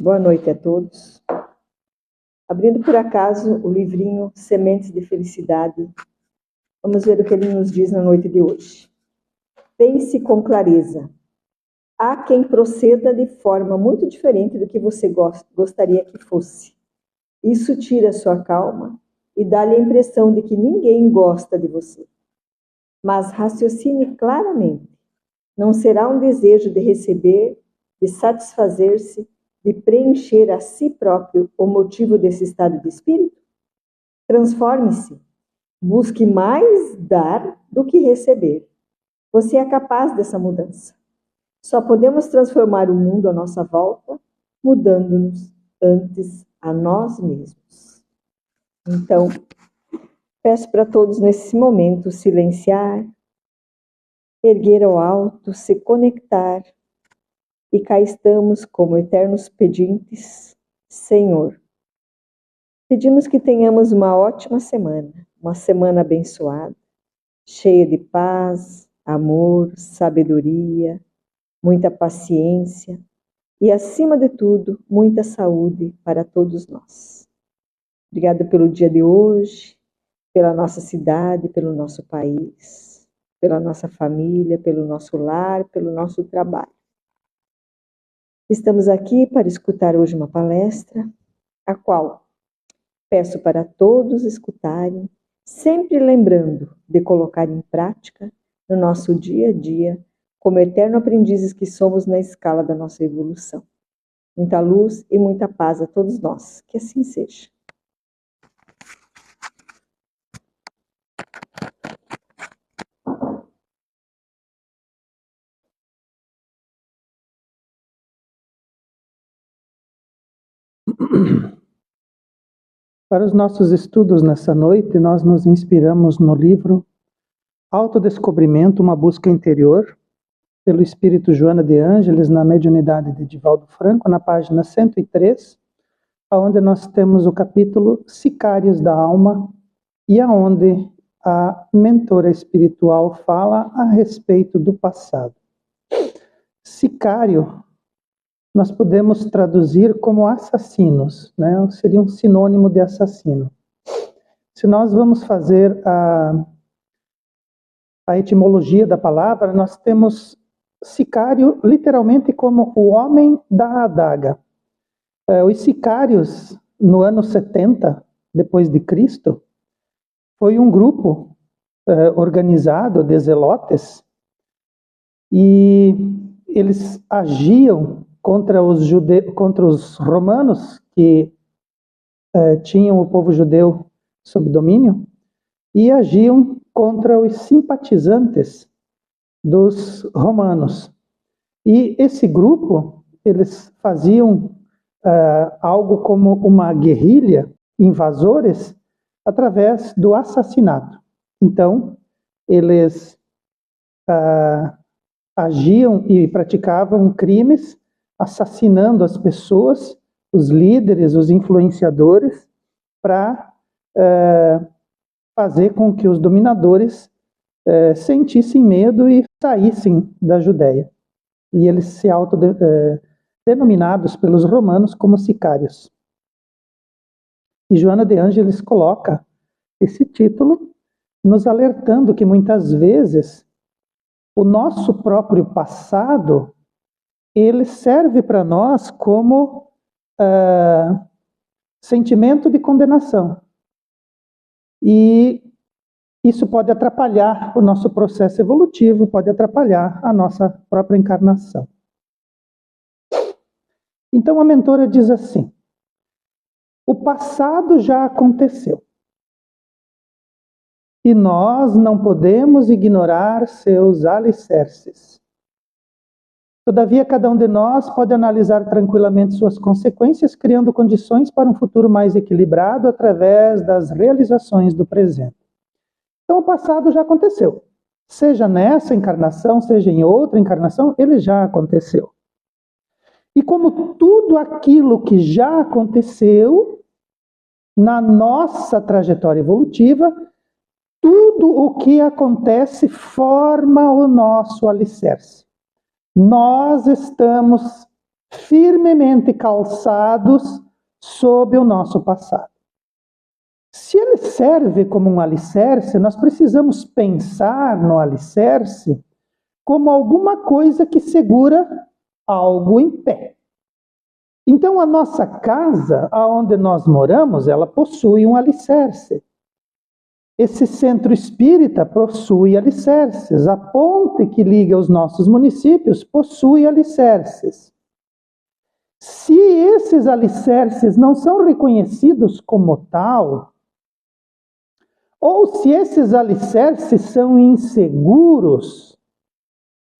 Boa noite a todos. Abrindo por acaso o livrinho Sementes de Felicidade, vamos ver o que ele nos diz na noite de hoje. Pense com clareza. Há quem proceda de forma muito diferente do que você gostaria que fosse. Isso tira sua calma e dá-lhe a impressão de que ninguém gosta de você. Mas raciocine claramente. Não será um desejo de receber, de satisfazer-se, de preencher a si próprio o motivo desse estado de espírito? Transforme-se. Busque mais dar do que receber. Você é capaz dessa mudança. Só podemos transformar o mundo à nossa volta, mudando-nos antes a nós mesmos. Então, peço para todos nesse momento silenciar, erguer ao alto, se conectar. E cá estamos como eternos pedintes, Senhor. Pedimos que tenhamos uma ótima semana, uma semana abençoada, cheia de paz, amor, sabedoria, muita paciência e, acima de tudo, muita saúde para todos nós. Obrigada pelo dia de hoje, pela nossa cidade, pelo nosso país, pela nossa família, pelo nosso lar, pelo nosso trabalho. Estamos aqui para escutar hoje uma palestra, a qual peço para todos escutarem, sempre lembrando de colocar em prática no nosso dia a dia, como eterno aprendizes que somos na escala da nossa evolução. Muita luz e muita paz a todos nós, que assim seja. Para os nossos estudos nessa noite, nós nos inspiramos no livro Autodescobrimento, uma busca interior, pelo espírito Joana de Ângeles, na mediunidade de Divaldo Franco, na página 103, onde nós temos o capítulo Sicários da Alma, e aonde a mentora espiritual fala a respeito do passado. Sicário nós podemos traduzir como assassinos, né? Seria um sinônimo de assassino. Se nós vamos fazer a etimologia da palavra, nós temos sicário literalmente como o homem da adaga. Os sicários, no ano 70 depois de Cristo, foi um grupo organizado de zelotes, e eles agiam contra os romanos, que tinham o povo judeu sob domínio, e agiam contra os simpatizantes dos romanos. E esse grupo, eles faziam algo como uma guerrilha, invasores, através do assassinato. Então, eles agiam e praticavam crimes, assassinando as pessoas, os líderes, os influenciadores, para fazer com que os dominadores sentissem medo e saíssem da Judéia. E eles se denominados pelos romanos como sicários. E Joana de Ângeles coloca esse título nos alertando que muitas vezes o nosso próprio passado, ele serve para nós como sentimento de condenação. E isso pode atrapalhar o nosso processo evolutivo, pode atrapalhar a nossa própria encarnação. Então a mentora diz assim: o passado já aconteceu. E nós não podemos ignorar seus alicerces. Todavia, cada um de nós pode analisar tranquilamente suas consequências, criando condições para um futuro mais equilibrado através das realizações do presente. Então, o passado já aconteceu. Seja nessa encarnação, seja em outra encarnação, ele já aconteceu. E como tudo aquilo que já aconteceu na nossa trajetória evolutiva, tudo o que acontece forma o nosso alicerce. Nós estamos firmemente calçados sob o nosso passado. Se ele serve como um alicerce, nós precisamos pensar no alicerce como alguma coisa que segura algo em pé. Então, a nossa casa, onde nós moramos, ela possui um alicerce. Esse centro espírita possui alicerces. A ponte que liga os nossos municípios possui alicerces. Se esses alicerces não são reconhecidos como tal, ou se esses alicerces são inseguros,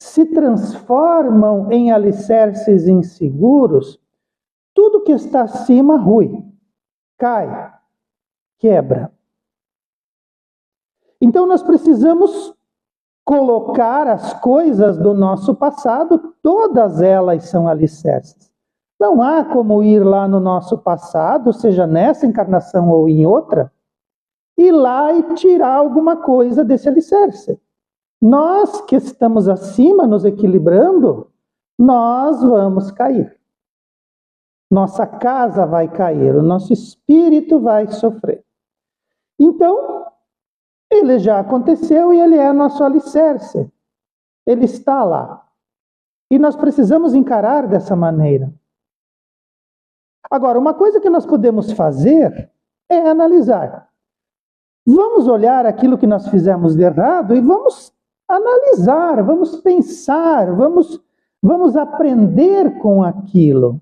se transformam em alicerces inseguros, tudo que está acima rui, cai, quebra. Então nós precisamos colocar as coisas do nosso passado, todas elas são alicerces. Não há como ir lá no nosso passado, seja nessa encarnação ou em outra, ir lá e tirar alguma coisa desse alicerce. Nós que estamos acima, nos equilibrando, nós vamos cair. Nossa casa vai cair, o nosso espírito vai sofrer. Então, ele já aconteceu e ele é nosso alicerce. Ele está lá. E nós precisamos encarar dessa maneira. Agora, uma coisa que nós podemos fazer é analisar. Vamos olhar aquilo que nós fizemos de errado e vamos analisar, vamos pensar, vamos aprender com aquilo.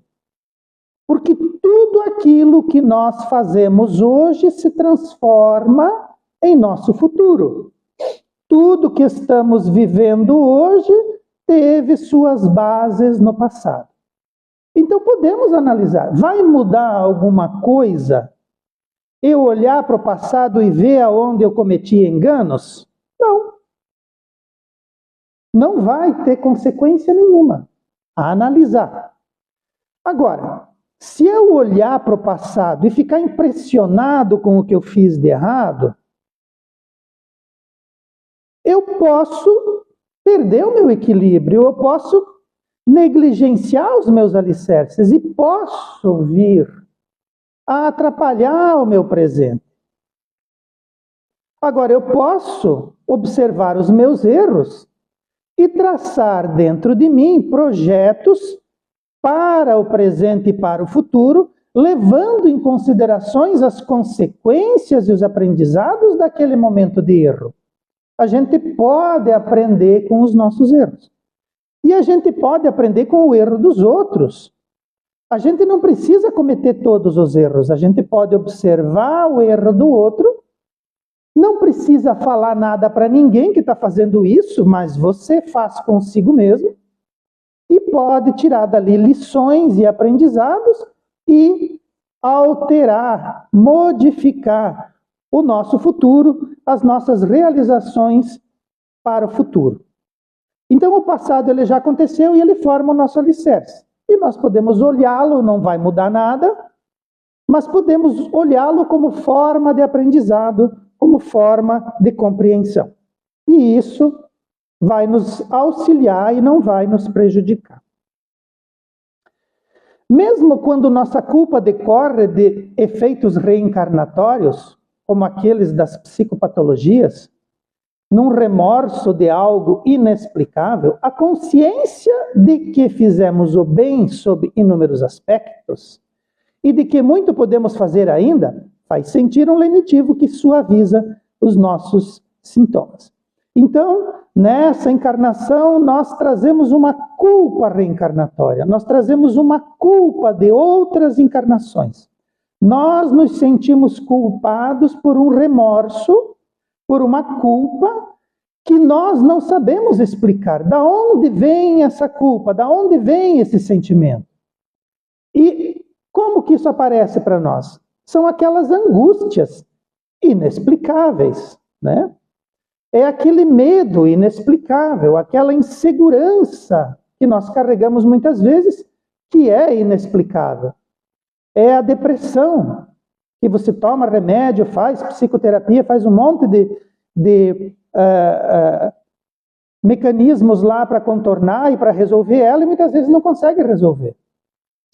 Porque tudo aquilo que nós fazemos hoje se transforma em nosso futuro. Tudo que estamos vivendo hoje teve suas bases no passado. Então podemos analisar. Vai mudar alguma coisa eu olhar para o passado e ver aonde eu cometi enganos? Não. Não vai ter consequência nenhuma a analisar. Agora, se eu olhar para o passado e ficar impressionado com o que eu fiz de errado, eu posso perder o meu equilíbrio, eu posso negligenciar os meus alicerces e posso vir a atrapalhar o meu presente. Agora, eu posso observar os meus erros e traçar dentro de mim projetos para o presente e para o futuro, levando em considerações as consequências e os aprendizados daquele momento de erro. A gente pode aprender com os nossos erros. E a gente pode aprender com o erro dos outros. A gente não precisa cometer todos os erros. A gente pode observar o erro do outro. Não precisa falar nada para ninguém que está fazendo isso, mas você faz consigo mesmo. E pode tirar dali lições e aprendizados e alterar, modificar o nosso futuro, as nossas realizações para o futuro. Então o passado ele já aconteceu e ele forma o nosso alicerce. E nós podemos olhá-lo, não vai mudar nada, mas podemos olhá-lo como forma de aprendizado, como forma de compreensão. E isso vai nos auxiliar e não vai nos prejudicar. Mesmo quando nossa culpa decorre de efeitos reencarnatórios, como aqueles das psicopatologias, num remorso de algo inexplicável, a consciência de que fizemos o bem sob inúmeros aspectos e de que muito podemos fazer ainda, faz sentir um lenitivo que suaviza os nossos sintomas. Então, nessa encarnação, nós trazemos uma culpa reencarnatória, nós trazemos uma culpa de outras encarnações. Nós nos sentimos culpados por um remorso, por uma culpa que nós não sabemos explicar. Da onde vem essa culpa? Da onde vem esse sentimento? E como que isso aparece para nós? São aquelas angústias inexplicáveis, né? É aquele medo inexplicável, aquela insegurança que nós carregamos muitas vezes, que é inexplicável. É a depressão, que você toma remédio, faz psicoterapia, faz um monte de mecanismos lá para contornar e para resolver ela, e muitas vezes não consegue resolver.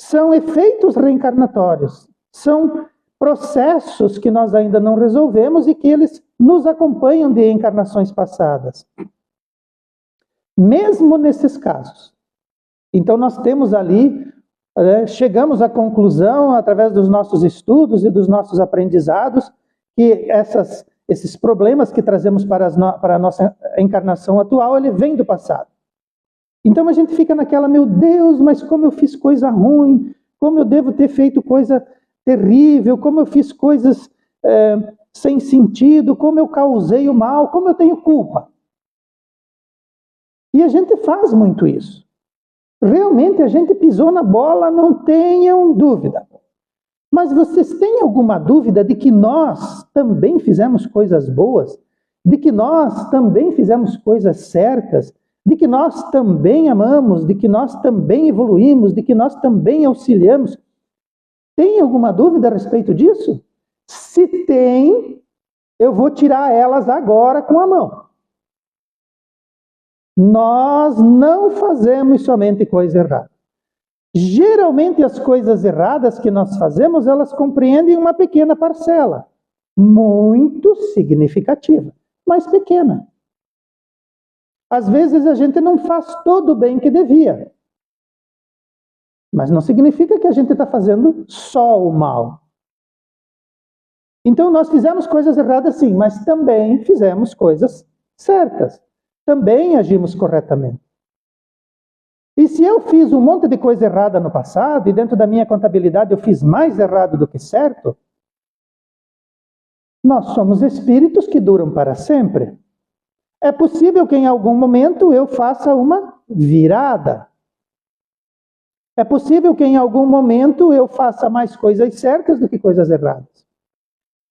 São efeitos reencarnatórios, são processos que nós ainda não resolvemos e que eles nos acompanham de encarnações passadas. Mesmo nesses casos. Então nós temos ali, chegamos à conclusão, através dos nossos estudos e dos nossos aprendizados, que esses problemas que trazemos para a nossa encarnação atual, ele vem do passado. Então a gente fica naquela, meu Deus, mas como eu fiz coisa ruim, como eu devo ter feito coisa terrível, como eu fiz coisas sem sentido, como eu causei o mal, como eu tenho culpa. E a gente faz muito isso. Realmente a gente pisou na bola, não tenham dúvida. Mas vocês têm alguma dúvida de que nós também fizemos coisas boas? De que nós também fizemos coisas certas? De que nós também amamos? De que nós também evoluímos? De que nós também auxiliamos? Tem alguma dúvida a respeito disso? Se tem, eu vou tirar elas agora com a mão. Nós não fazemos somente coisa errada. Geralmente as coisas erradas que nós fazemos, elas compreendem uma pequena parcela, muito significativa, mas pequena. Às vezes a gente não faz todo o bem que devia, mas não significa que a gente está fazendo só o mal. Então nós fizemos coisas erradas sim, mas também fizemos coisas certas. Também agimos corretamente. E se eu fiz um monte de coisa errada no passado, e dentro da minha contabilidade eu fiz mais errado do que certo, nós somos espíritos que duram para sempre. É possível que em algum momento eu faça uma virada. É possível que em algum momento eu faça mais coisas certas do que coisas erradas.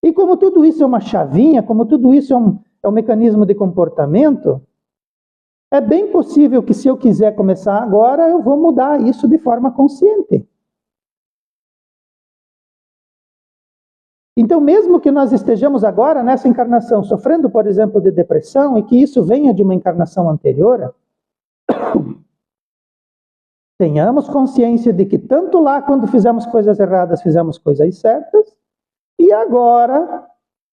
E como tudo isso é uma chavinha, como tudo isso é um mecanismo de comportamento, é bem possível que se eu quiser começar agora, eu vou mudar isso de forma consciente. Então, mesmo que nós estejamos agora nessa encarnação sofrendo, por exemplo, de depressão, e que isso venha de uma encarnação anterior, tenhamos consciência de que tanto lá quando fizemos coisas erradas, fizemos coisas certas, e agora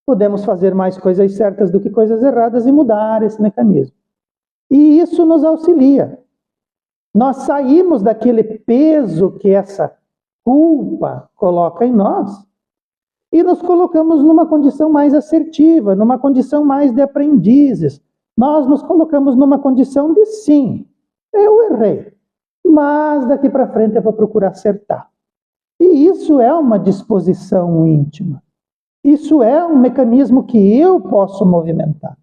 podemos fazer mais coisas certas do que coisas erradas e mudar esse mecanismo. E isso nos auxilia. Nós saímos daquele peso que essa culpa coloca em nós e nos colocamos numa condição mais assertiva, numa condição mais de aprendizes. Nós nos colocamos numa condição de sim, eu errei, mas daqui para frente eu vou procurar acertar. E isso é uma disposição íntima. Isso é um mecanismo que eu posso movimentar.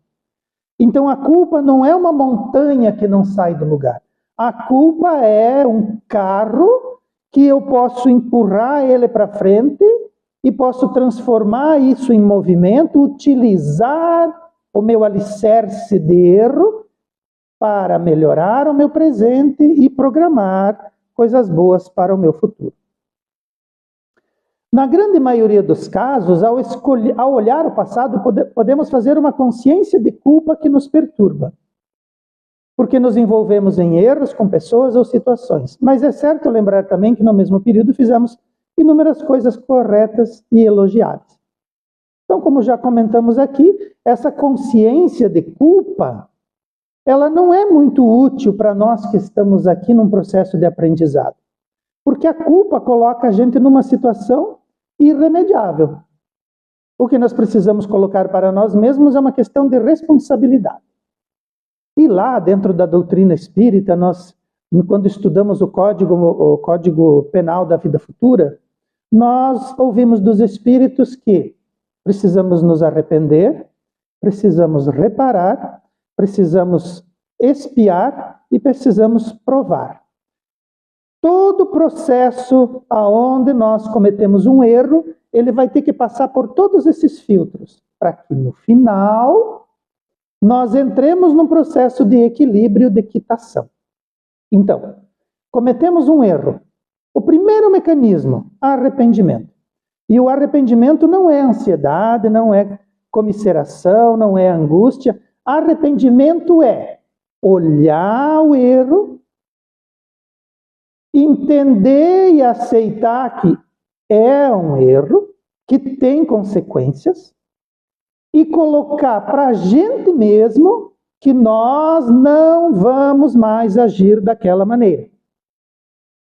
Então a culpa não é uma montanha que não sai do lugar. A culpa é um carro que eu posso empurrar ele para frente e posso transformar isso em movimento, utilizar o meu alicerce de erro para melhorar o meu presente e programar coisas boas para o meu futuro. Na grande maioria dos casos, ao olhar o passado, podemos fazer uma consciência de culpa que nos perturba, porque nos envolvemos em erros com pessoas ou situações. Mas é certo lembrar também que no mesmo período fizemos inúmeras coisas corretas e elogiáveis. Então, como já comentamos aqui, essa consciência de culpa, ela não é muito útil para nós que estamos aqui num processo de aprendizado. Porque a culpa coloca a gente numa situação irremediável. O que nós precisamos colocar para nós mesmos é uma questão de responsabilidade. E lá, dentro da doutrina espírita, nós, quando estudamos o Código Penal da Vida Futura, nós ouvimos dos espíritos que precisamos nos arrepender, precisamos reparar, precisamos expiar e precisamos provar. Todo processo aonde nós cometemos um erro, ele vai ter que passar por todos esses filtros, para que no final nós entremos num processo de equilíbrio, de quitação. Então, cometemos um erro. O primeiro mecanismo, arrependimento. E o arrependimento não é ansiedade, não é comiseração, não é angústia. Arrependimento é olhar o erro entender e aceitar que é um erro, que tem consequências, e colocar para a gente mesmo que nós não vamos mais agir daquela maneira.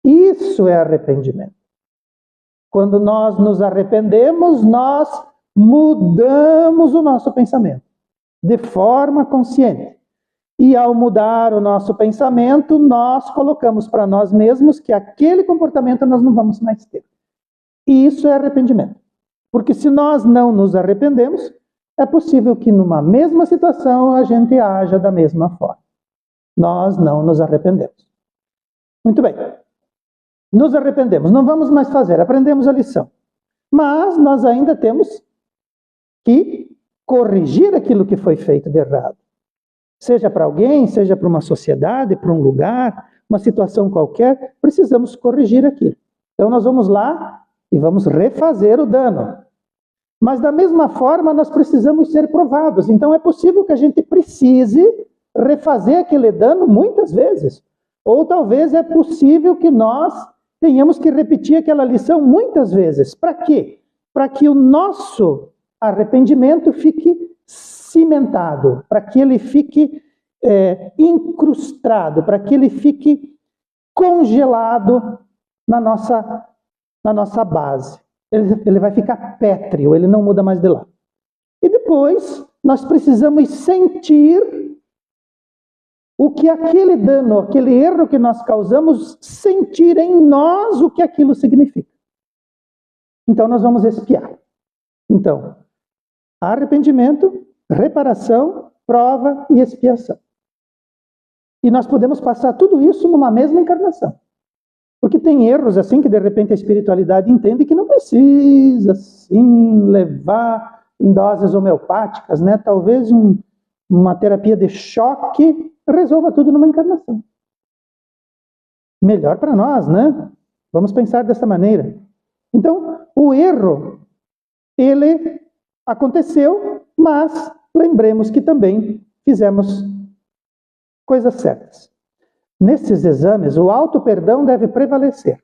Isso é arrependimento. Quando nós nos arrependemos, nós mudamos o nosso pensamento de forma consciente. E ao mudar o nosso pensamento, nós colocamos para nós mesmos que aquele comportamento nós não vamos mais ter. E isso é arrependimento. Porque se nós não nos arrependemos, é possível que numa mesma situação a gente haja da mesma forma. Nós não nos arrependemos. Muito bem. Nos arrependemos, não vamos mais fazer, aprendemos a lição. Mas nós ainda temos que corrigir aquilo que foi feito de errado. Seja para alguém, seja para uma sociedade, para um lugar, uma situação qualquer, precisamos corrigir aquilo. Então nós vamos lá e vamos refazer o dano. Mas da mesma forma nós precisamos ser provados. Então é possível que a gente precise refazer aquele dano muitas vezes. Ou talvez é possível que nós tenhamos que repetir aquela lição muitas vezes. Para quê? Para que o nosso arrependimento fique cimentado, para que ele fique incrustado, para que ele fique congelado na nossa base. Ele vai ficar pétreo, ele não muda mais de lá. E depois nós precisamos sentir o que aquele dano, aquele erro que nós causamos, sentir em nós o que aquilo significa. Então nós vamos expiar. Então, arrependimento, reparação, prova e expiação. E nós podemos passar tudo isso numa mesma encarnação. Porque tem erros assim que de repente a espiritualidade entende que não precisa assim levar em doses homeopáticas, né? Talvez uma terapia de choque resolva tudo numa encarnação. Melhor para nós, né? Vamos pensar dessa maneira. Então, o erro, ele aconteceu, mas lembremos que também fizemos coisas certas. Nesses exames, o auto-perdão deve prevalecer.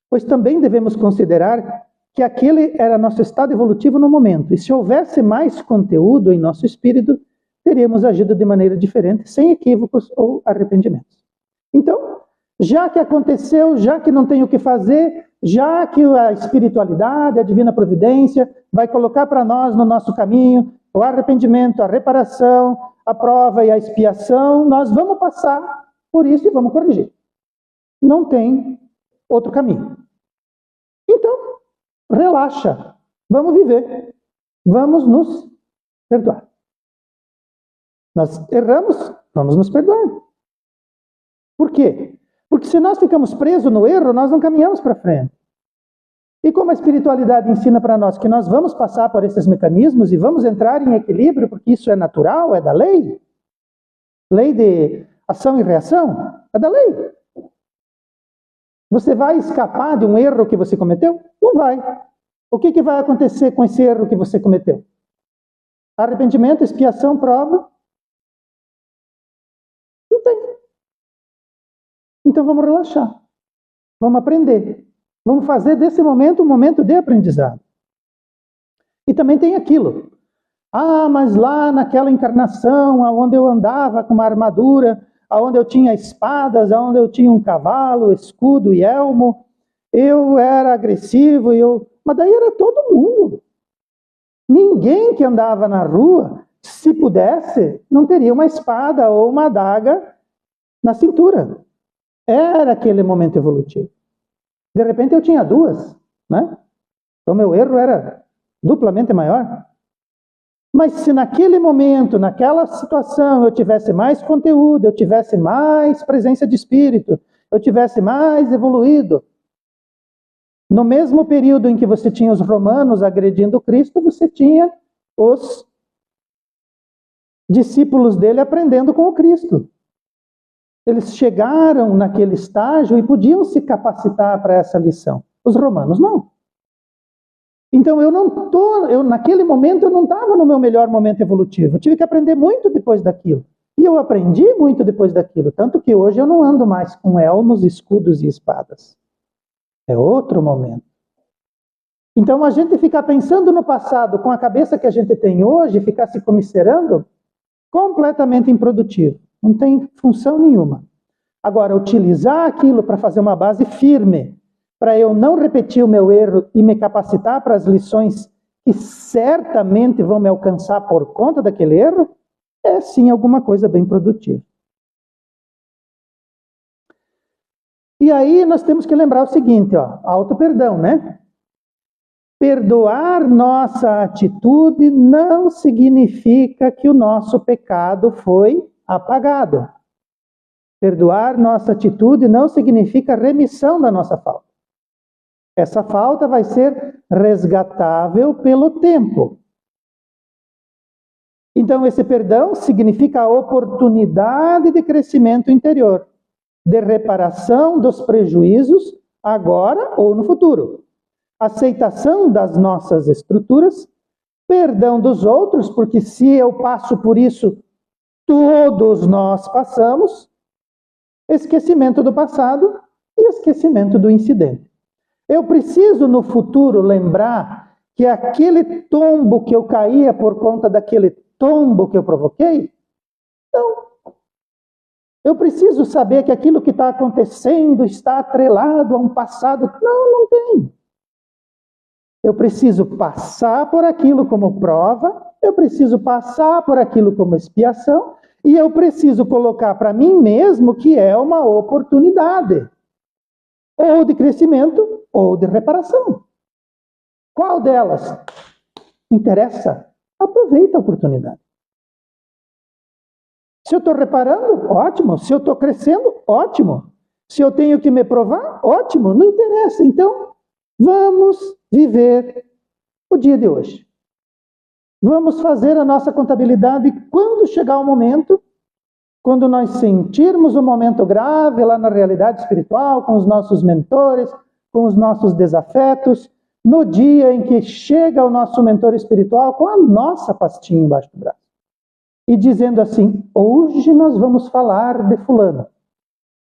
Pois também devemos considerar que aquele era nosso estado evolutivo no momento. E se houvesse mais conteúdo em nosso espírito, teríamos agido de maneira diferente, sem equívocos ou arrependimentos. Então, já que aconteceu, já que não tem o que fazer, já que a espiritualidade, a divina providência, vai colocar para nós no nosso caminho o arrependimento, a reparação, a prova e a expiação, nós vamos passar por isso e vamos corrigir. Não tem outro caminho. Então, relaxa, vamos viver, vamos nos perdoar. Nós erramos, vamos nos perdoar. Por quê? Porque se nós ficamos presos no erro, nós não caminhamos para frente. E como a espiritualidade ensina para nós que nós vamos passar por esses mecanismos e vamos entrar em equilíbrio, porque isso é natural, é da lei. Lei de ação e reação, é da lei. Você vai escapar de um erro que você cometeu? Não vai. O que vai acontecer com esse erro que você cometeu? Arrependimento, expiação, prova? Não tem. Então vamos relaxar. Vamos aprender. Vamos fazer desse momento um momento de aprendizado. E também tem aquilo. Ah, mas lá naquela encarnação, onde eu andava com uma armadura, onde eu tinha espadas, onde eu tinha um cavalo, escudo e elmo, eu era agressivo, mas daí era todo mundo. Ninguém que andava na rua, se pudesse, não teria uma espada ou uma adaga na cintura. Era aquele momento evolutivo. De repente eu tinha duas, né? Então meu erro era duplamente maior. Mas se naquele momento, naquela situação, eu tivesse mais conteúdo, eu tivesse mais presença de espírito, eu tivesse mais evoluído, no mesmo período em que você tinha os romanos agredindo Cristo, você tinha os discípulos dele aprendendo com o Cristo. Eles chegaram naquele estágio e podiam se capacitar para essa lição. Os romanos não. Então naquele momento eu não estava no meu melhor momento evolutivo. Eu tive que aprender muito depois daquilo. E eu aprendi muito depois daquilo, tanto que hoje eu não ando mais com elmos, escudos e espadas. É outro momento. Então a gente ficar pensando no passado com a cabeça que a gente tem hoje, ficar se comiserando, completamente improdutivo. Não tem função nenhuma. Agora, utilizar aquilo para fazer uma base firme, para eu não repetir o meu erro e me capacitar para as lições que certamente vão me alcançar por conta daquele erro, é sim alguma coisa bem produtiva. E aí nós temos que lembrar o seguinte, ó, auto-perdão, né? Perdoar nossa atitude não significa que o nosso pecado foi apagado. Perdoar nossa atitude não significa remissão da nossa falta. Essa falta vai ser resgatável pelo tempo. Então, esse perdão significa a oportunidade de crescimento interior, de reparação dos prejuízos, agora ou no futuro. Aceitação das nossas estruturas, perdão dos outros, porque se eu passo por isso, todos nós passamos, esquecimento do passado e esquecimento do incidente. Eu preciso no futuro lembrar que aquele tombo que eu caía por conta daquele tombo que eu provoquei? Não. Eu preciso saber que aquilo que está acontecendo está atrelado a um passado. Não, não tem. Eu preciso passar por aquilo como prova, eu preciso passar por aquilo como expiação, e eu preciso colocar para mim mesmo que é uma oportunidade, ou de crescimento, ou de reparação. Qual delas? Não interessa. Aproveita a oportunidade. Se eu estou reparando, ótimo. Se eu estou crescendo, ótimo. Se eu tenho que me provar, ótimo. Não interessa. Então, vamos viver o dia de hoje. Vamos fazer a nossa contabilidade quando chegar o momento, quando nós sentirmos um momento grave lá na realidade espiritual, com os nossos mentores, com os nossos desafetos, no dia em que chega o nosso mentor espiritual com a nossa pastinha embaixo do braço. E dizendo assim, hoje nós vamos falar de fulano.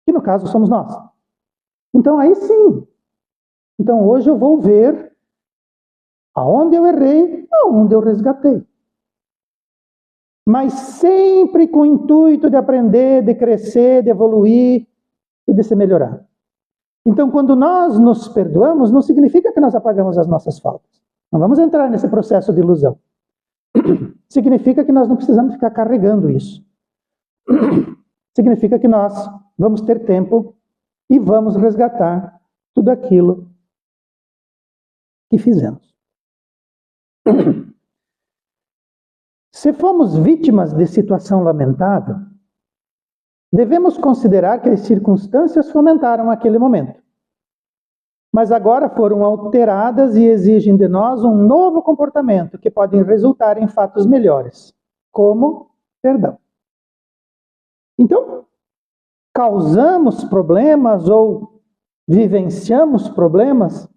Que no caso somos nós. Então aí sim. Então hoje eu vou ver aonde eu errei, aonde eu resgatei. Mas sempre com o intuito de aprender, de crescer, de evoluir e de se melhorar. Então, quando nós nos perdoamos, não significa que nós apagamos as nossas faltas. Não vamos entrar nesse processo de ilusão. Significa que nós não precisamos ficar carregando isso. Significa que nós vamos ter tempo e vamos resgatar tudo aquilo que fizemos. Se fomos vítimas de situação lamentável, devemos considerar que as circunstâncias fomentaram aquele momento. Mas agora foram alteradas e exigem de nós um novo comportamento que podem resultar em fatos melhores, como perdão. Então, causamos problemas ou vivenciamos problemas,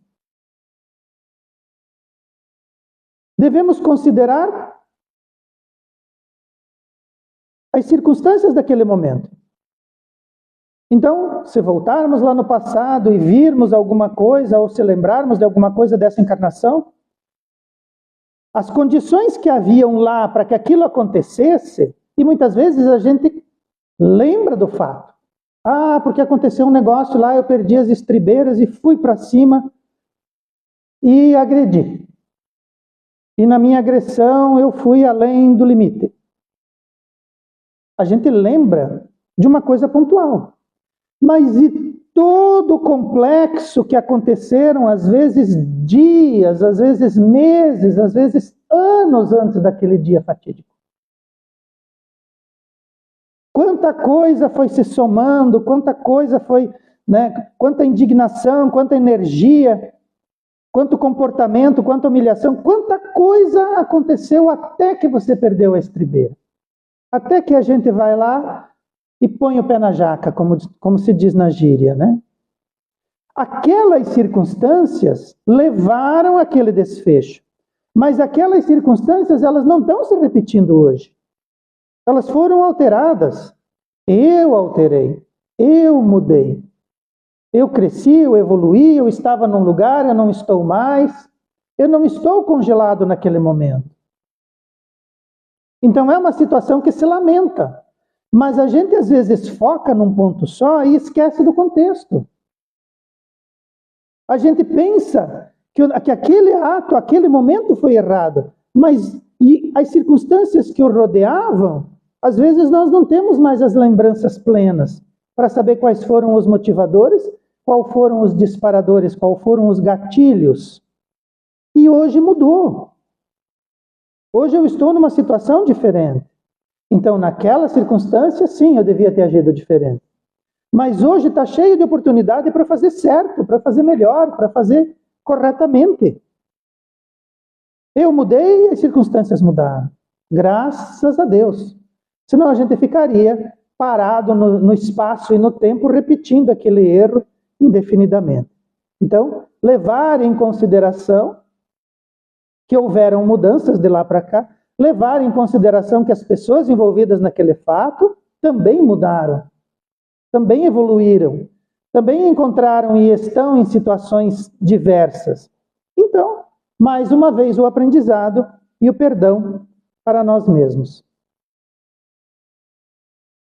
devemos considerar as circunstâncias daquele momento. Então, se voltarmos lá no passado e virmos alguma coisa, ou se lembrarmos de alguma coisa dessa encarnação, as condições que haviam lá para que aquilo acontecesse, e muitas vezes a gente lembra do fato. Ah, porque aconteceu um negócio lá, eu perdi as estribeiras e fui para cima e agredi. E na minha agressão eu fui além do limite. A gente lembra de uma coisa pontual. Mas e todo o complexo que aconteceram, às vezes dias, às vezes meses, às vezes anos antes daquele dia fatídico? Quanta coisa foi se somando, quanta coisa foi, né, quanta indignação, quanta energia, quanto comportamento, quanta humilhação, quanta coisa aconteceu até que você perdeu a estribeira. Até que a gente vai lá e põe o pé na jaca, como se diz na gíria, né? Aquelas circunstâncias levaram aquele desfecho. Mas aquelas circunstâncias, elas não estão se repetindo hoje. Elas foram alteradas. Eu alterei. Eu mudei. Eu cresci, eu evoluí, eu estava num lugar, eu não estou mais. Eu não estou congelado naquele momento. Então é uma situação que se lamenta. Mas a gente às vezes foca num ponto só e esquece do contexto. A gente pensa que aquele ato, aquele momento foi errado, mas as circunstâncias que o rodeavam, às vezes nós não temos mais as lembranças plenas para saber quais foram os motivadores, quais foram os disparadores, quais foram os gatilhos. E hoje mudou. Hoje eu estou numa situação diferente. Então, naquela circunstância, sim, eu devia ter agido diferente. Mas hoje está cheio de oportunidade para fazer certo, para fazer melhor, para fazer corretamente. Eu mudei e as circunstâncias mudaram. Graças a Deus. Senão a gente ficaria parado no espaço e no tempo repetindo aquele erro indefinidamente. Então, levar em consideração que houveram mudanças de lá para cá, levar em consideração que as pessoas envolvidas naquele fato também mudaram. Também evoluíram, também encontraram e estão em situações diversas. Então, mais uma vez, o aprendizado e o perdão para nós mesmos.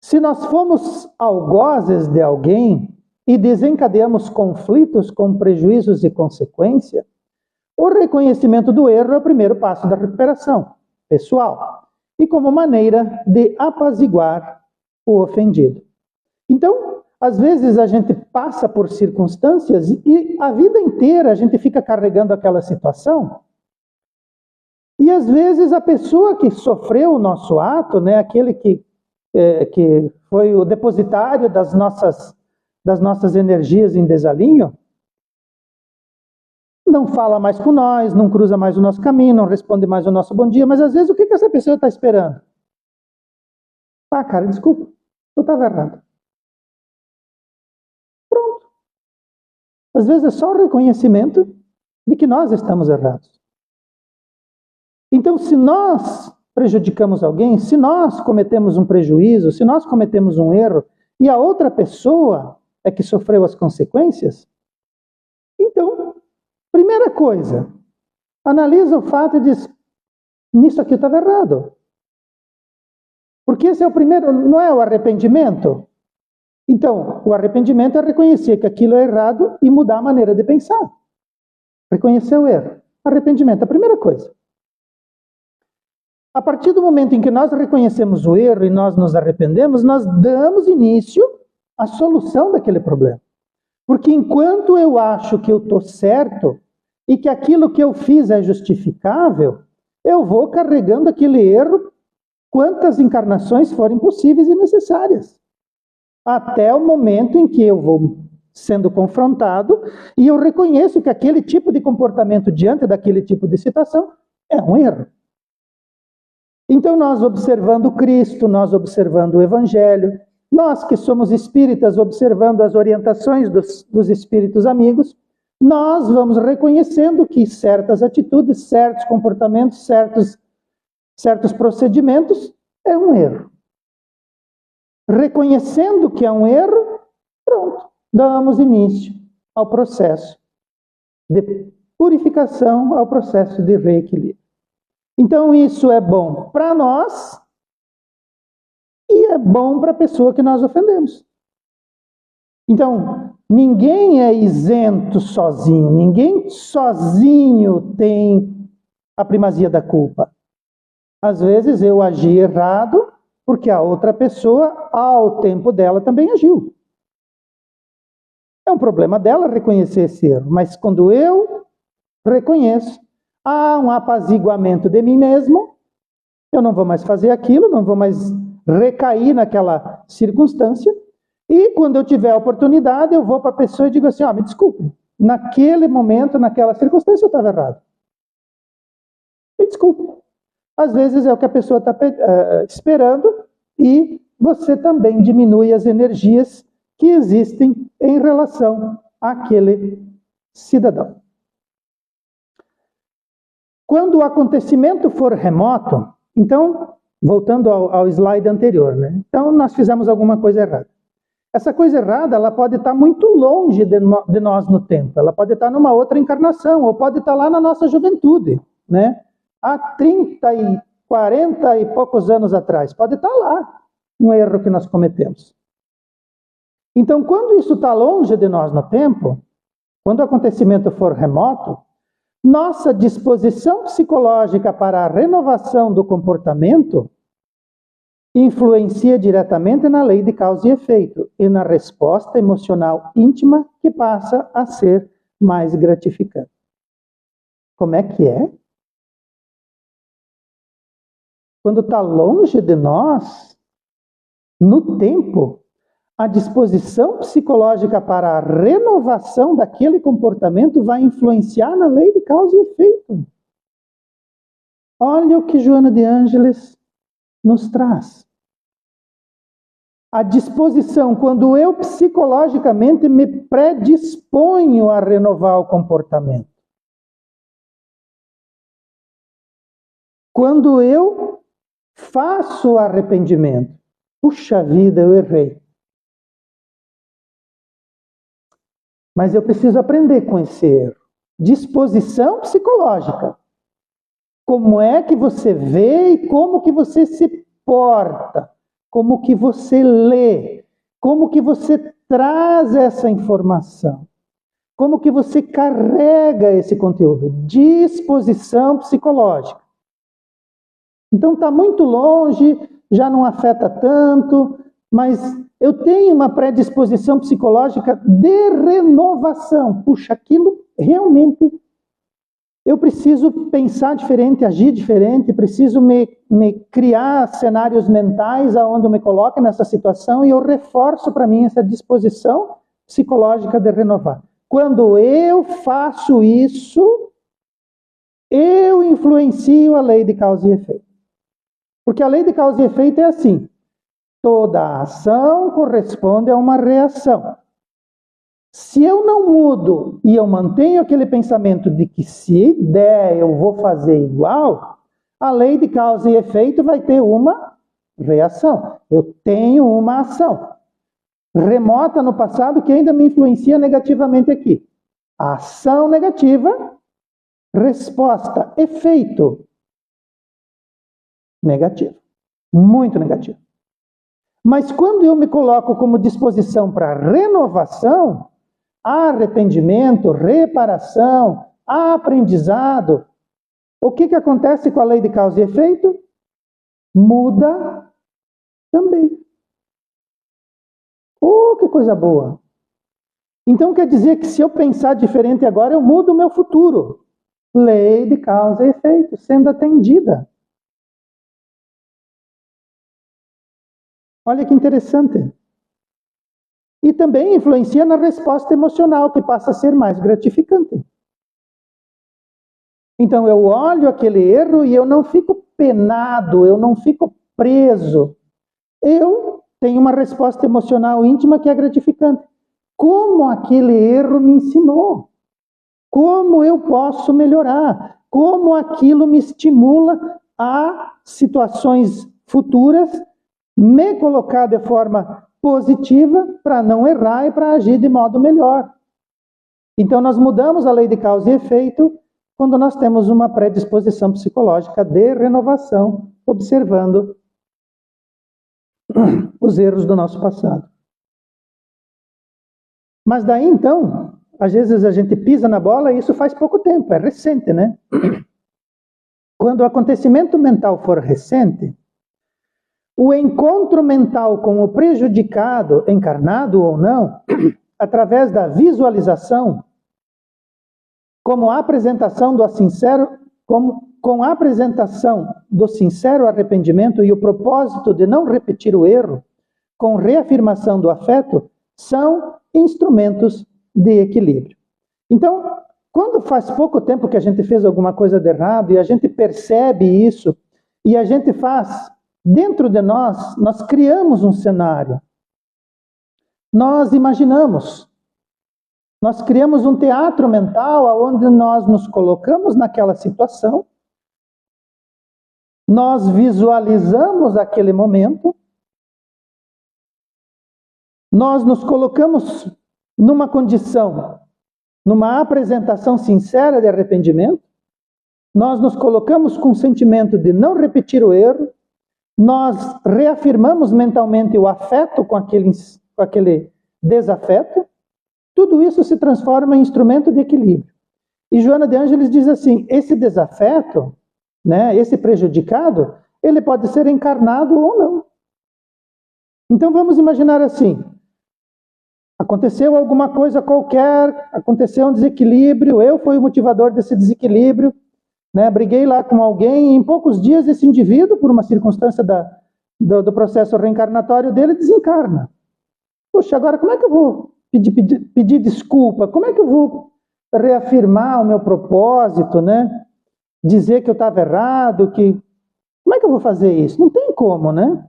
Se nós fomos algozes de alguém e desencadeamos conflitos com prejuízos e consequência, o reconhecimento do erro é o primeiro passo da recuperação pessoal e como maneira de apaziguar o ofendido. Então, às vezes a gente passa por circunstâncias e a vida inteira a gente fica carregando aquela situação. E às vezes a pessoa que sofreu o nosso ato, né, aquele que foi o depositário das nossas energias em desalinho, não fala mais com nós, não cruza mais o nosso caminho, não responde mais o nosso bom dia, mas às vezes o que essa pessoa está esperando? Ah, cara, desculpa, eu estava errado. Às vezes é só o reconhecimento de que nós estamos errados. Então, se nós prejudicamos alguém, se nós cometemos um prejuízo, se nós cometemos um erro, e a outra pessoa é que sofreu as consequências, então, primeira coisa, analisa o fato e diz, nisso aqui eu estava errado. Porque esse é o primeiro, não é o arrependimento? Então, o arrependimento é reconhecer que aquilo é errado e mudar a maneira de pensar. Reconhecer o erro. Arrependimento é a primeira coisa. A partir do momento em que nós reconhecemos o erro e nós nos arrependemos, nós damos início à solução daquele problema. Porque enquanto eu acho que eu estou certo e que aquilo que eu fiz é justificável, eu vou carregando aquele erro quantas encarnações forem possíveis e necessárias. Até o momento em que eu vou sendo confrontado e eu reconheço que aquele tipo de comportamento diante daquele tipo de situação é um erro. Então nós observando Cristo, nós observando o Evangelho, nós que somos espíritas observando as orientações dos espíritos amigos, nós vamos reconhecendo que certas atitudes, certos comportamentos, certos procedimentos é um erro. Reconhecendo que é um erro, pronto, damos início ao processo de purificação, ao processo de reequilíbrio. Então isso é bom para nós e é bom para a pessoa que nós ofendemos. Então, ninguém é isento sozinho, ninguém sozinho tem a primazia da culpa. Às vezes eu agi errado, porque a outra pessoa, ao tempo dela, também agiu. É um problema dela reconhecer esse erro, mas quando eu reconheço, há um apaziguamento de mim mesmo, eu não vou mais fazer aquilo, não vou mais recair naquela circunstância, e quando eu tiver a oportunidade, eu vou para a pessoa e digo assim, me desculpe, naquele momento, naquela circunstância, eu estava errado. Me desculpe. Às vezes é o que a pessoa está esperando e você também diminui as energias que existem em relação àquele cidadão. Quando o acontecimento for remoto, então voltando ao slide anterior, né? Então, nós fizemos alguma coisa errada. Essa coisa errada, ela pode estar muito longe de nós no tempo. Ela pode estar numa outra encarnação, ou pode estar lá na nossa juventude, né? Há 30 e 40 e poucos anos atrás. Pode estar lá um erro que nós cometemos. Então, quando isso está longe de nós no tempo, quando o acontecimento for remoto, nossa disposição psicológica para a renovação do comportamento influencia diretamente na lei de causa e efeito e na resposta emocional íntima que passa a ser mais gratificante. Como é que é? Quando está longe de nós, no tempo, a disposição psicológica para a renovação daquele comportamento vai influenciar na lei de causa e efeito. Olha o que Joana de Ângeles nos traz. A disposição, quando eu psicologicamente me predisponho a renovar o comportamento. Quando eu faço o arrependimento. Puxa vida, eu errei. Mas eu preciso aprender com esse erro. Disposição psicológica. Como é que você vê e como que você se porta. Como que você lê. Como que você traz essa informação. Como que você carrega esse conteúdo. Disposição psicológica. Então está muito longe, já não afeta tanto, mas eu tenho uma predisposição psicológica de renovação. Puxa, aquilo realmente, eu preciso pensar diferente, agir diferente, preciso me criar cenários mentais onde eu me coloque nessa situação e eu reforço para mim essa disposição psicológica de renovar. Quando eu faço isso, eu influencio a lei de causa e efeito. Porque a lei de causa e efeito é assim. Toda ação corresponde a uma reação. Se eu não mudo e eu mantenho aquele pensamento de que se der eu vou fazer igual, a lei de causa e efeito vai ter uma reação. Eu tenho uma ação remota no passado que ainda me influencia negativamente aqui. Ação negativa, resposta, efeito negativo. Muito negativo. Mas quando eu me coloco como disposição para renovação, arrependimento, reparação, aprendizado, o que acontece com a lei de causa e efeito? Muda também. Oh, que coisa boa! Então quer dizer que se eu pensar diferente agora, eu mudo o meu futuro. Lei de causa e efeito, sendo atendida. Olha que interessante. E também influencia na resposta emocional, que passa a ser mais gratificante. Então eu olho aquele erro e eu não fico penado, eu não fico preso. Eu tenho uma resposta emocional íntima que é gratificante. Como aquele erro me ensinou? Como eu posso melhorar? Como aquilo me estimula a situações futuras me colocar de forma positiva para não errar e para agir de modo melhor. Então nós mudamos a lei de causa e efeito quando nós temos uma predisposição psicológica de renovação, observando os erros do nosso passado. Mas daí então, às vezes a gente pisa na bola e isso faz pouco tempo, é recente, né? Quando o acontecimento mental for recente, o encontro mental com o prejudicado, encarnado ou não, através da visualização, com a apresentação do sincero arrependimento e o propósito de não repetir o erro, com reafirmação do afeto, são instrumentos de equilíbrio. Então, quando faz pouco tempo que a gente fez alguma coisa de errado e a gente percebe isso, e a gente faz... Dentro de nós, nós criamos um cenário. Nós imaginamos. Nós criamos um teatro mental onde nós nos colocamos naquela situação nós visualizamos aquele momento, nós nos colocamos numa condição, numa apresentação sincera de arrependimento, nós nos colocamos com o sentimento de não repetir o erro, nós reafirmamos mentalmente o afeto com aquele desafeto, tudo isso se transforma em instrumento de equilíbrio. E Joana de Ângeles diz assim, esse desafeto, né, esse prejudicado, ele pode ser encarnado ou não. Então vamos imaginar assim, aconteceu alguma coisa qualquer, aconteceu um desequilíbrio, eu fui o motivador desse desequilíbrio, né, briguei lá com alguém, e em poucos dias esse indivíduo, por uma circunstância do processo reencarnatório dele, desencarna. Poxa, agora como é que eu vou pedir desculpa? Como é que eu vou reafirmar o meu propósito, né? Dizer que eu estava errado, como é que eu vou fazer isso? Não tem como, né?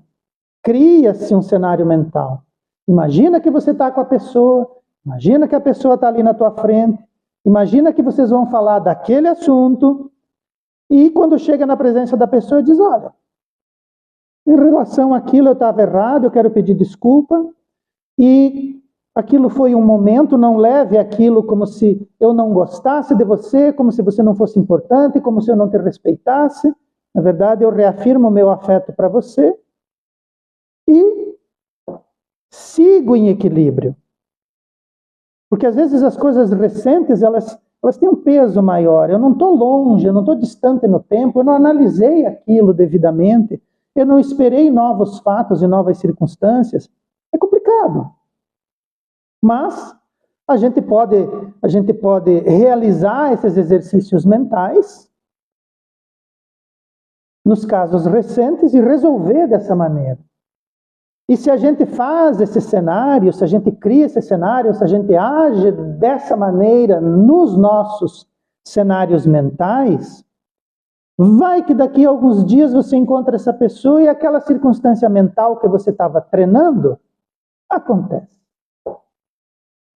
Cria-se um cenário mental. Imagina que você está com a pessoa, imagina que a pessoa está ali na tua frente, imagina que vocês vão falar daquele assunto, e quando chega na presença da pessoa, diz, olha, em relação àquilo eu estava errado, eu quero pedir desculpa, e aquilo foi um momento, não leve aquilo como se eu não gostasse de você, como se você não fosse importante, como se eu não te respeitasse. Na verdade, eu reafirmo o meu afeto para você e sigo em equilíbrio. Porque às vezes as coisas recentes, elas têm um peso maior. Eu não estou longe, eu não estou distante no tempo, eu não analisei aquilo devidamente, eu não esperei novos fatos e novas circunstâncias. É complicado. Mas a gente pode realizar esses exercícios mentais nos casos recentes e resolver dessa maneira. E se a gente faz esse cenário, se a gente cria esse cenário, se a gente age dessa maneira nos nossos cenários mentais, vai que daqui a alguns dias você encontra essa pessoa e aquela circunstância mental que você estava treinando acontece.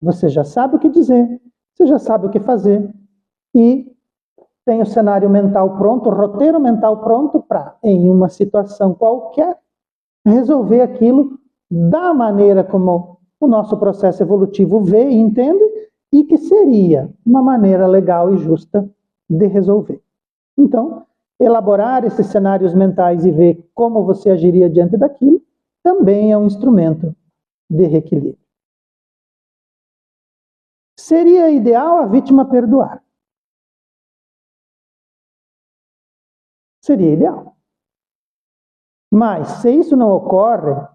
Você já sabe o que dizer, você já sabe o que fazer e tem o cenário mental pronto, o roteiro mental pronto para, em uma situação qualquer, resolver aquilo da maneira como o nosso processo evolutivo vê e entende e que seria uma maneira legal e justa de resolver. Então, elaborar esses cenários mentais e ver como você agiria diante daquilo também é um instrumento de reequilíbrio. Seria ideal a vítima perdoar. Seria ideal. Mas, se isso não ocorre,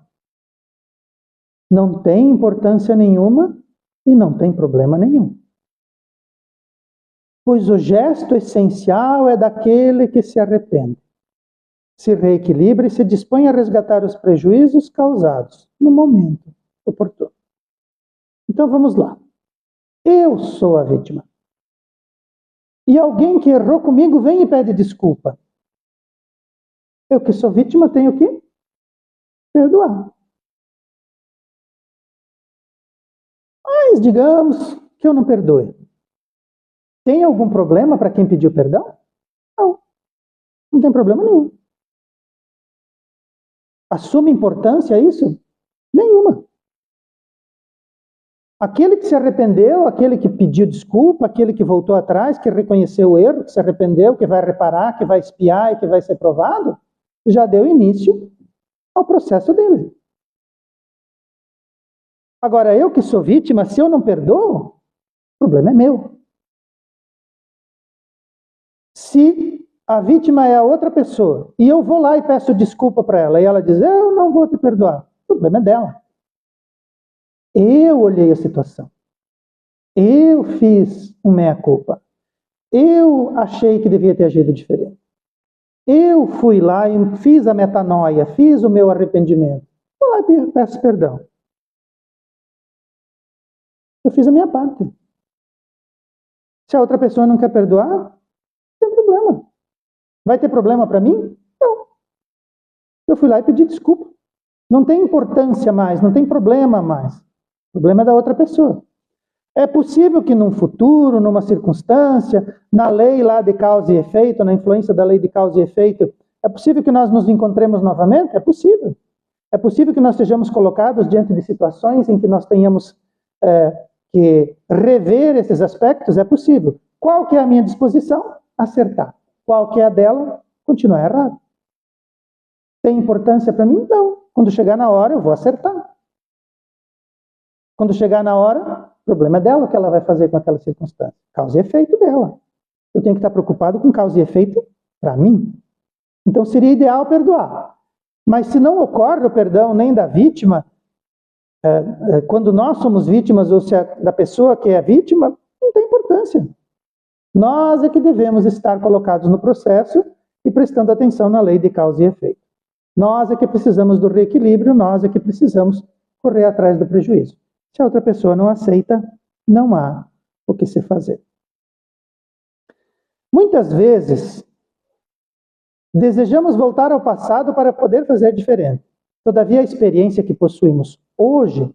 não tem importância nenhuma e não tem problema nenhum. Pois o gesto essencial é daquele que se arrepende, se reequilibra e se dispõe a resgatar os prejuízos causados no momento oportuno. Então vamos lá. Eu sou a vítima. E alguém que errou comigo vem e pede desculpa. Eu que sou vítima tenho que perdoar. Mas digamos que eu não perdoe. Tem algum problema para quem pediu perdão? Não. Não tem problema nenhum. Assume importância isso? Nenhuma. Aquele que se arrependeu, aquele que pediu desculpa, aquele que voltou atrás, que reconheceu o erro, que se arrependeu, que vai reparar, que vai espiar e que vai ser provado, já deu início ao processo dele. Agora, eu que sou vítima, se eu não perdoo, o problema é meu. Se a vítima é a outra pessoa, e eu vou lá e peço desculpa para ela, e ela diz, eu não vou te perdoar, o problema é dela. Eu olhei a situação. Eu fiz um meia-culpa. Eu achei que devia ter agido diferente. Eu fui lá e fiz a metanoia, fiz o meu arrependimento. Vou lá e peço perdão. Eu fiz a minha parte. Se a outra pessoa não quer perdoar, não tem problema. Vai ter problema para mim? Não. Eu fui lá e pedi desculpa. Não tem importância mais, não tem problema mais. O problema é da outra pessoa. É possível que num futuro, numa circunstância, na lei lá de causa e efeito, na influência da lei de causa e efeito, É possível que nós nos encontremos novamente? É possível. É possível que nós sejamos colocados diante de situações em que nós tenhamos que rever esses aspectos? É possível. Qual que é a minha disposição? Acertar. Qual que é a dela? Continuar errado. Tem importância para mim? Não. Quando chegar na hora, eu vou acertar. Quando chegar na hora, o problema é dela, o que ela vai fazer com aquela circunstância. Causa e efeito dela. Eu tenho que estar preocupado com causa e efeito para mim. Então seria ideal perdoar. Mas se não ocorre o perdão nem da vítima, quando nós somos vítimas ou se da pessoa que é vítima, não tem importância. Nós é que devemos estar colocados no processo e prestando atenção na lei de causa e efeito. Nós é que precisamos do reequilíbrio, nós é que precisamos correr atrás do prejuízo. Se a outra pessoa não aceita, não há o que se fazer. Muitas vezes, desejamos voltar ao passado para poder fazer diferente. Todavia, a experiência que possuímos hoje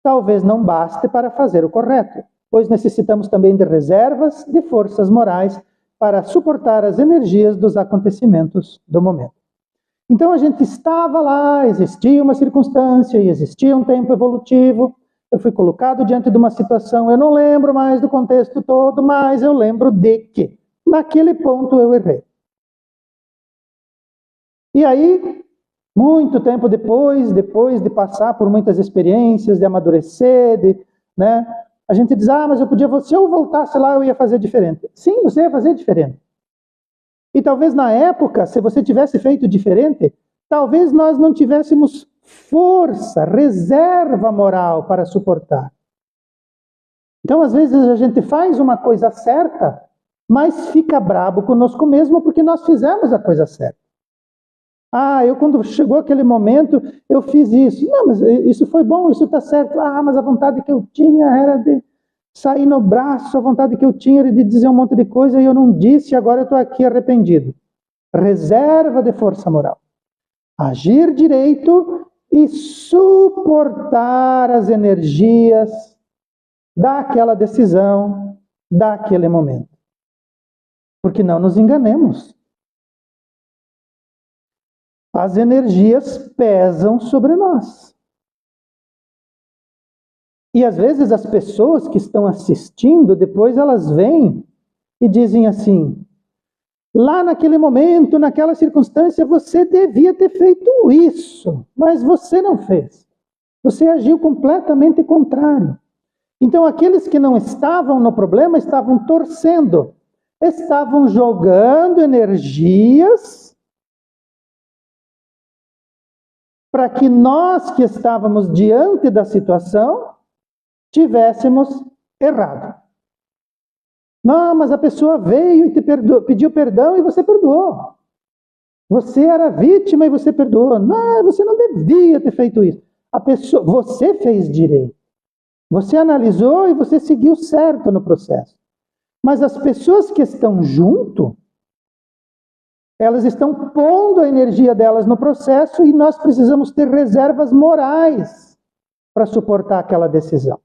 talvez não baste para fazer o correto, pois necessitamos também de reservas de forças morais para suportar as energias dos acontecimentos do momento. Então a gente estava lá, existia uma circunstância e existia um tempo evolutivo, eu fui colocado diante de uma situação, eu não lembro mais do contexto todo, mas eu lembro de que naquele ponto eu errei. E aí, muito tempo depois de passar por muitas experiências, de amadurecer, a gente diz, mas se eu voltasse lá, eu ia fazer diferente. Sim, você ia fazer diferente. E talvez na época, se você tivesse feito diferente, talvez nós não tivéssemos força, reserva moral para suportar. Então, às vezes, a gente faz uma coisa certa, mas fica brabo conosco mesmo porque nós fizemos a coisa certa. Quando chegou aquele momento, eu fiz isso. Não, mas isso foi bom, isso está certo. Mas a vontade que eu tinha era de sair no braço, a vontade que eu tinha era de dizer um monte de coisa e eu não disse, agora eu estou aqui arrependido. Reserva de força moral. Agir direito e suportar as energias daquela decisão, daquele momento. Porque não nos enganemos. As energias pesam sobre nós. E às vezes as pessoas que estão assistindo, depois elas vêm e dizem assim, lá naquele momento, naquela circunstância, você devia ter feito isso, mas você não fez. Você agiu completamente contrário. Então aqueles que não estavam no problema estavam torcendo, estavam jogando energias para que nós que estávamos diante da situação tivéssemos errado. Não, mas a pessoa veio e te pediu perdão e você perdoou. Você era vítima e você perdoou. Não, você não devia ter feito isso. Você fez direito. Você analisou e você seguiu certo no processo. Mas as pessoas que estão junto, elas estão pondo a energia delas no processo e nós precisamos ter reservas morais para suportar aquela decisão.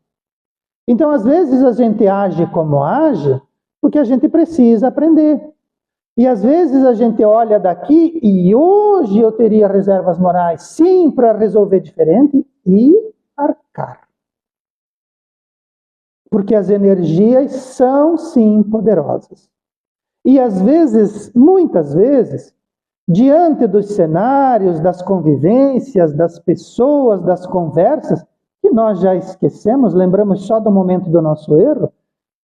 Então, às vezes, a gente age como age porque a gente precisa aprender. E, às vezes, a gente olha daqui e hoje eu teria reservas morais, sim, para resolver diferente e arcar. Porque as energias são, sim, poderosas. E, às vezes, muitas vezes, diante dos cenários, das convivências, das pessoas, das conversas, que nós já esquecemos, lembramos só do momento do nosso erro,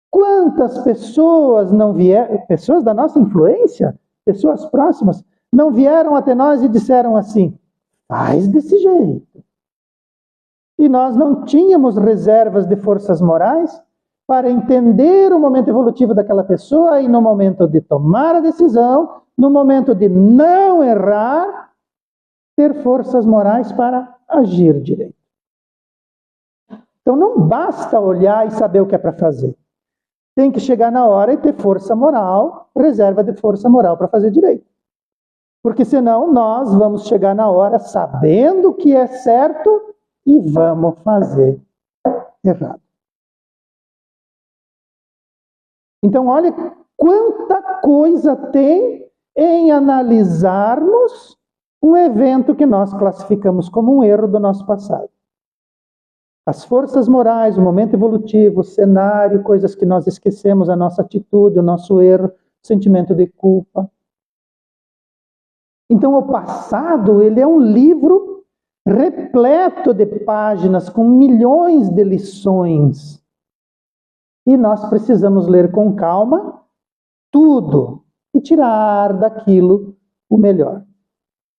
quantas pessoas não vieram, pessoas da nossa influência, pessoas próximas, não vieram até nós e disseram assim, faz desse jeito. E nós não tínhamos reservas de forças morais para entender o momento evolutivo daquela pessoa e no momento de tomar a decisão, no momento de não errar, ter forças morais para agir direito. Então não basta olhar e saber o que é para fazer. Tem que chegar na hora e ter força moral, reserva de força moral para fazer direito. Porque senão nós vamos chegar na hora sabendo o que é certo e vamos fazer errado. Então olha quanta coisa tem em analisarmos um evento que nós classificamos como um erro do nosso passado. As forças morais, o momento evolutivo, o cenário, coisas que nós esquecemos, a nossa atitude, o nosso erro, o sentimento de culpa. Então, o passado, ele é um livro repleto de páginas, com milhões de lições. E nós precisamos ler com calma tudo e tirar daquilo o melhor.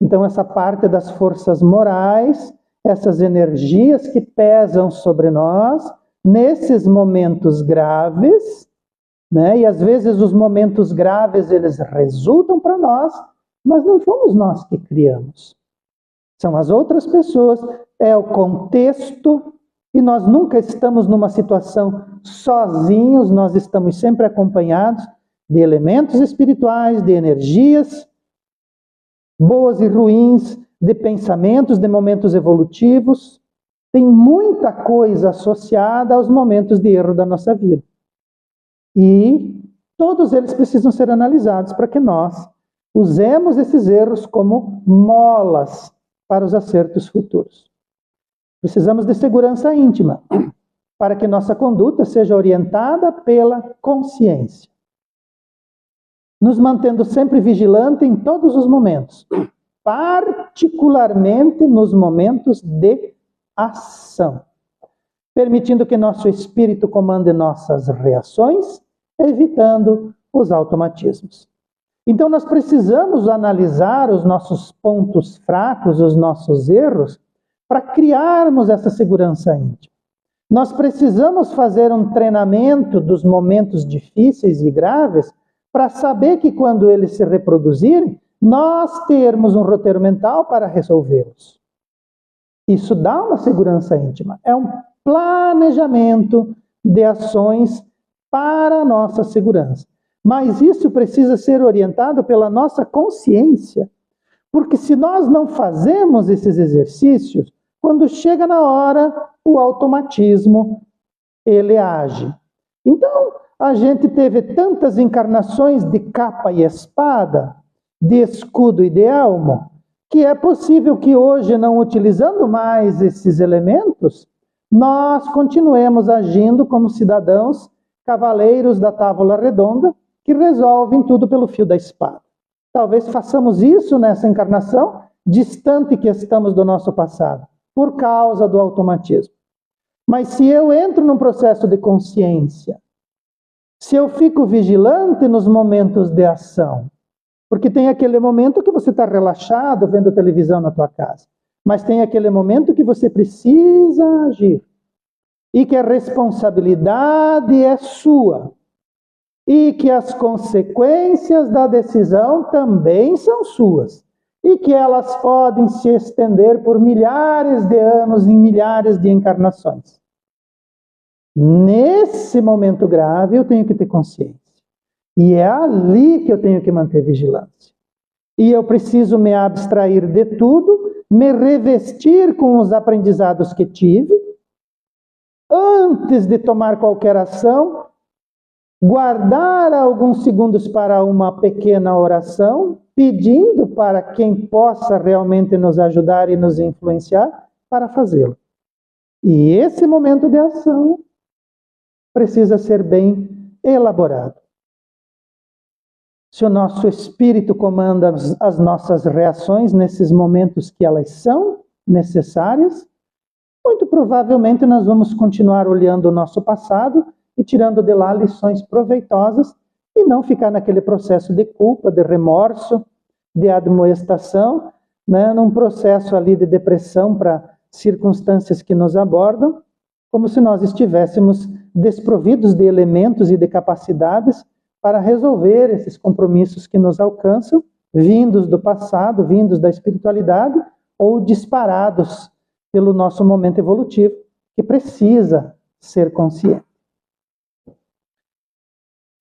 Então, essa parte das forças morais, essas energias que pesam sobre nós, nesses momentos graves, né? E às vezes os momentos graves, eles resultam para nós, mas não fomos nós que criamos. São as outras pessoas, é o contexto, e nós nunca estamos numa situação sozinhos, nós estamos sempre acompanhados de elementos espirituais, de energias boas e ruins, de pensamentos, de momentos evolutivos. Tem muita coisa associada aos momentos de erro da nossa vida. E todos eles precisam ser analisados para que nós usemos esses erros como molas para os acertos futuros. Precisamos de segurança íntima para que nossa conduta seja orientada pela consciência, nos mantendo sempre vigilante em todos os momentos, particularmente nos momentos de ação, permitindo que nosso espírito comande nossas reações, evitando os automatismos. Então nós precisamos analisar os nossos pontos fracos, os nossos erros, para criarmos essa segurança íntima. Nós precisamos fazer um treinamento dos momentos difíceis e graves para saber que quando eles se reproduzirem, nós termos um roteiro mental para resolvê-los. Isso dá uma segurança íntima. É um planejamento de ações para a nossa segurança. Mas isso precisa ser orientado pela nossa consciência. Porque se nós não fazemos esses exercícios, quando chega na hora, o automatismo, ele age. Então, a gente teve tantas encarnações de capa e espada, de escudo e de elmo, que é possível que hoje, não utilizando mais esses elementos, nós continuemos agindo como cidadãos cavaleiros da tábua redonda, que resolvem tudo pelo fio da espada. Talvez façamos isso nessa encarnação, distante que estamos do nosso passado, por causa do automatismo. Mas se eu entro num processo de consciência, se eu fico vigilante nos momentos de ação, porque tem aquele momento que você está relaxado vendo televisão na tua casa, mas tem aquele momento que você precisa agir, e que a responsabilidade é sua, e que as consequências da decisão também são suas, e que elas podem se estender por milhares de anos, em milhares de encarnações. Nesse momento grave, eu tenho que ter consciência. E é ali que eu tenho que manter vigilância. E eu preciso me abstrair de tudo, me revestir com os aprendizados que tive, antes de tomar qualquer ação, guardar alguns segundos para uma pequena oração, pedindo para quem possa realmente nos ajudar e nos influenciar para fazê-lo. E esse momento de ação precisa ser bem elaborado. Se o nosso espírito comanda as nossas reações nesses momentos que elas são necessárias, muito provavelmente nós vamos continuar olhando o nosso passado e tirando de lá lições proveitosas e não ficar naquele processo de culpa, de remorso, de admoestação, né, num processo ali de depressão para circunstâncias que nos abordam, como se nós estivéssemos desprovidos de elementos e de capacidades para resolver esses compromissos que nos alcançam, vindos do passado, vindos da espiritualidade, ou disparados pelo nosso momento evolutivo, que precisa ser consciente.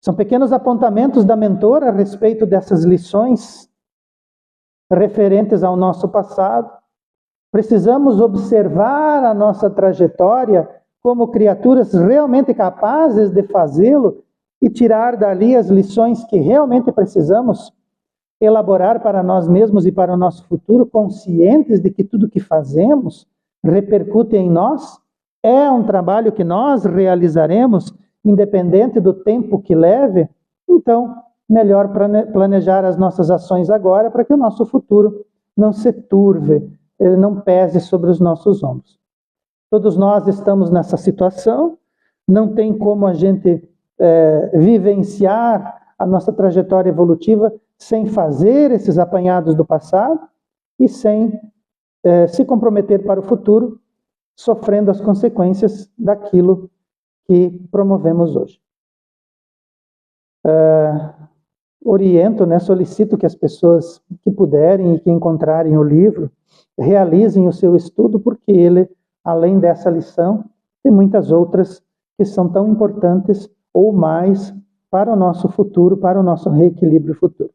São pequenos apontamentos da mentora a respeito dessas lições referentes ao nosso passado. Precisamos observar a nossa trajetória como criaturas realmente capazes de fazê-lo e tirar dali as lições que realmente precisamos elaborar para nós mesmos e para o nosso futuro, conscientes de que tudo que fazemos repercute em nós, é um trabalho que nós realizaremos, independente do tempo que leve. Então, melhor planejar as nossas ações agora para que o nosso futuro não se turve, ele não pese sobre os nossos ombros. Todos nós estamos nessa situação, não tem como a gente vivenciar a nossa trajetória evolutiva sem fazer esses apanhados do passado e sem se comprometer para o futuro, sofrendo as consequências daquilo que promovemos hoje. Oriento, solicito que as pessoas que puderem e que encontrarem o livro realizem o seu estudo, porque ele, além dessa lição, tem muitas outras que são tão importantes ou mais para o nosso futuro, para o nosso reequilíbrio futuro.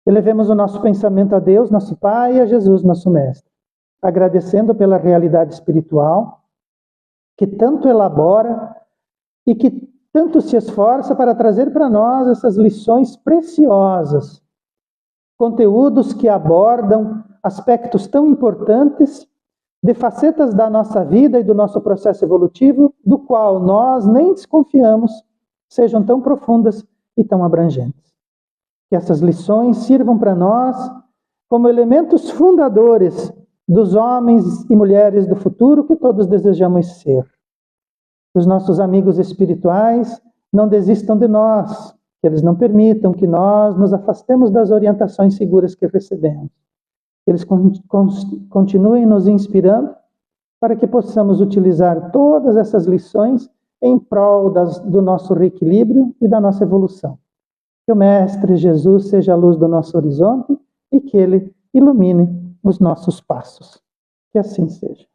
Elevemos o nosso pensamento a Deus, nosso Pai, e a Jesus, nosso Mestre, agradecendo pela realidade espiritual que tanto elabora e que tanto se esforça para trazer para nós essas lições preciosas, conteúdos que abordam aspectos tão importantes de facetas da nossa vida e do nosso processo evolutivo, do qual nós nem desconfiamos sejam tão profundas e tão abrangentes. Que essas lições sirvam para nós como elementos fundadores dos homens e mulheres do futuro que todos desejamos ser. Os nossos amigos espirituais não desistam de nós, que eles não permitam que nós nos afastemos das orientações seguras que recebemos. Eles continuem nos inspirando para que possamos utilizar todas essas lições em prol do nosso reequilíbrio e da nossa evolução. Que o Mestre Jesus seja a luz do nosso horizonte e que Ele ilumine os nossos passos. Que assim seja.